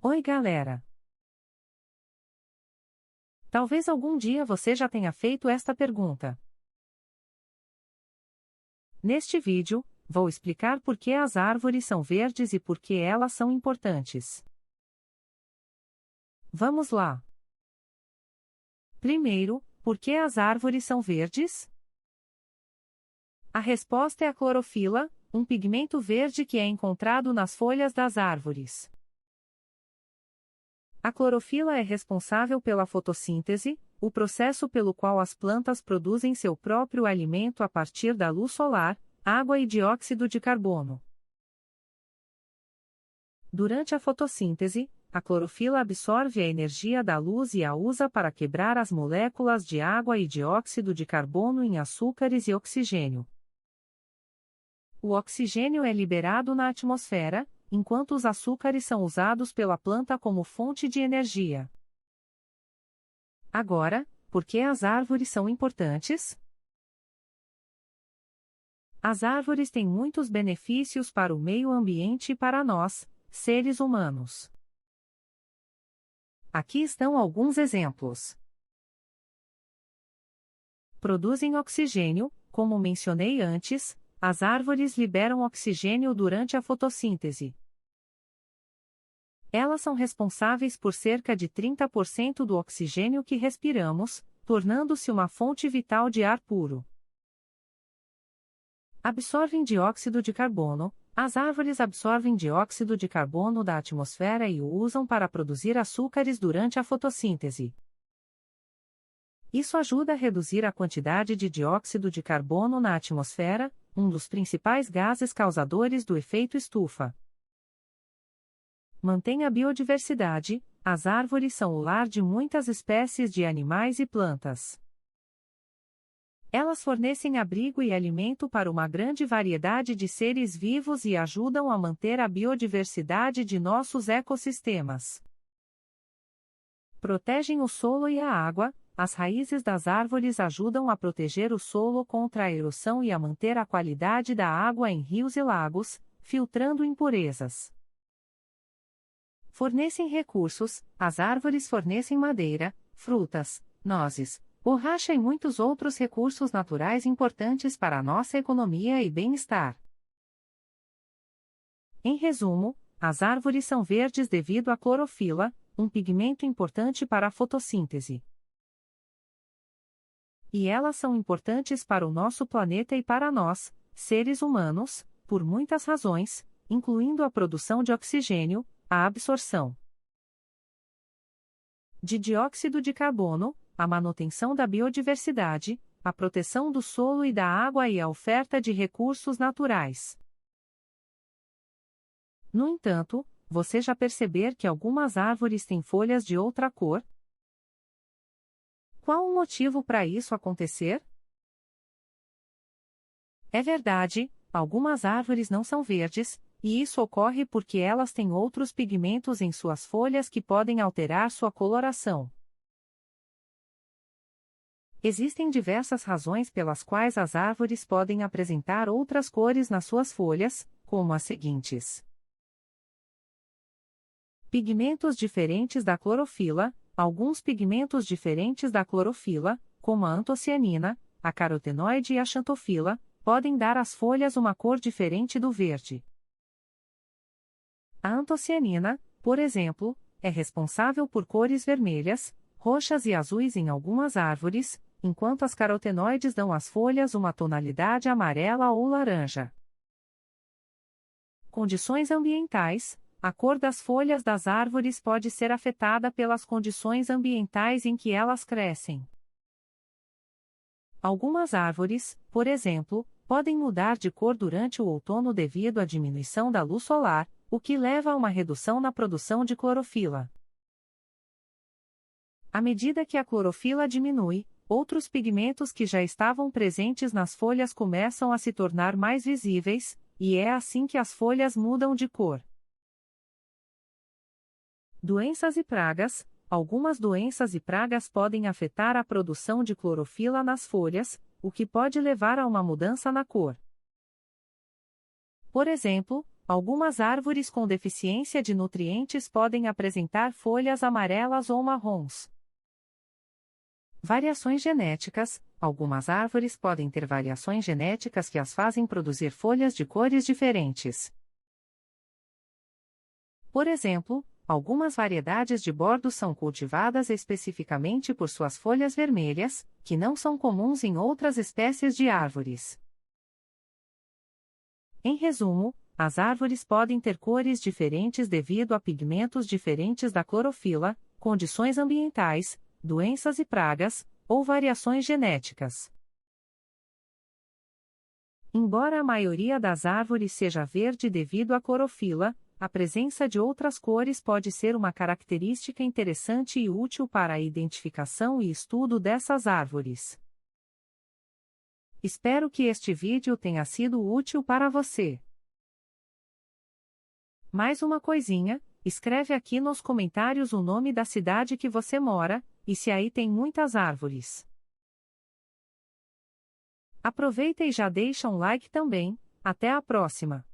Oi, galera! Talvez algum dia você já tenha feito esta pergunta. Neste vídeo, vou explicar por que as árvores são verdes e por que elas são importantes. Vamos lá! Primeiro, por que as árvores são verdes? A resposta é a clorofila, um pigmento verde que é encontrado nas folhas das árvores. A clorofila é responsável pela fotossíntese, o processo pelo qual as plantas produzem seu próprio alimento a partir da luz solar, água e dióxido de carbono. Durante a fotossíntese, a clorofila absorve a energia da luz e a usa para quebrar as moléculas de água e dióxido de carbono em açúcares e oxigênio. O oxigênio é liberado na atmosfera, enquanto os açúcares são usados pela planta como fonte de energia. Agora, por que as árvores são importantes? As árvores têm muitos benefícios para o meio ambiente e para nós, seres humanos. Aqui estão alguns exemplos. Produzem oxigênio, como mencionei antes, as árvores liberam oxigênio durante a fotossíntese. Elas são responsáveis por cerca de 30% do oxigênio que respiramos, tornando-se uma fonte vital de ar puro. Absorvem dióxido de carbono. As árvores absorvem dióxido de carbono da atmosfera e o usam para produzir açúcares durante a fotossíntese. Isso ajuda a reduzir a quantidade de dióxido de carbono na atmosfera, um dos principais gases causadores do efeito estufa. Mantém a biodiversidade. As árvores são o lar de muitas espécies de animais e plantas. Elas fornecem abrigo e alimento para uma grande variedade de seres vivos e ajudam a manter a biodiversidade de nossos ecossistemas. Protegem o solo e a água. As raízes das árvores ajudam a proteger o solo contra a erosão e a manter a qualidade da água em rios e lagos, filtrando impurezas. Fornecem recursos. As árvores fornecem madeira, frutas, nozes, borracha e muitos outros recursos naturais importantes para a nossa economia e bem-estar. Em resumo, as árvores são verdes devido à clorofila, um pigmento importante para a fotossíntese. E elas são importantes para o nosso planeta e para nós, seres humanos, por muitas razões, incluindo a produção de oxigênio, a absorção de dióxido de carbono, a manutenção da biodiversidade, a proteção do solo e da água e a oferta de recursos naturais. No entanto, você já percebeu que algumas árvores têm folhas de outra cor? Qual o motivo para isso acontecer? É verdade, algumas árvores não são verdes, e isso ocorre porque elas têm outros pigmentos em suas folhas que podem alterar sua coloração. Existem diversas razões pelas quais as árvores podem apresentar outras cores nas suas folhas, como as seguintes: pigmentos diferentes da clorofila. Alguns pigmentos diferentes da clorofila, como a antocianina, a carotenoide e a xantofila, podem dar às folhas uma cor diferente do verde. A antocianina, por exemplo, é responsável por cores vermelhas, roxas e azuis em algumas árvores, enquanto as carotenoides dão às folhas uma tonalidade amarela ou laranja. Condições ambientais. A cor das folhas das árvores pode ser afetada pelas condições ambientais em que elas crescem. Algumas árvores, por exemplo, podem mudar de cor durante o outono devido à diminuição da luz solar, o que leva a uma redução na produção de clorofila. À medida que a clorofila diminui, outros pigmentos que já estavam presentes nas folhas começam a se tornar mais visíveis, e é assim que as folhas mudam de cor. Doenças e pragas. Algumas doenças e pragas podem afetar a produção de clorofila nas folhas, o que pode levar a uma mudança na cor. Por exemplo, Algumas árvores com deficiência de nutrientes podem apresentar folhas amarelas ou marrons. Variações genéticas. Algumas árvores podem ter variações genéticas que as fazem produzir folhas de cores diferentes. Por exemplo, algumas variedades de bordo são cultivadas especificamente por suas folhas vermelhas, que não são comuns em outras espécies de árvores. Em resumo, as árvores podem ter cores diferentes devido a pigmentos diferentes da clorofila, condições ambientais, doenças e pragas, ou variações genéticas. Embora a maioria das árvores seja verde devido à clorofila, a presença de outras cores pode ser uma característica interessante e útil para a identificação e estudo dessas árvores. Espero que este vídeo tenha sido útil para você. Mais uma coisinha, escreve aqui nos comentários o nome da cidade que você mora, e se aí tem muitas árvores. Aproveita e já deixa um like também. Até a próxima!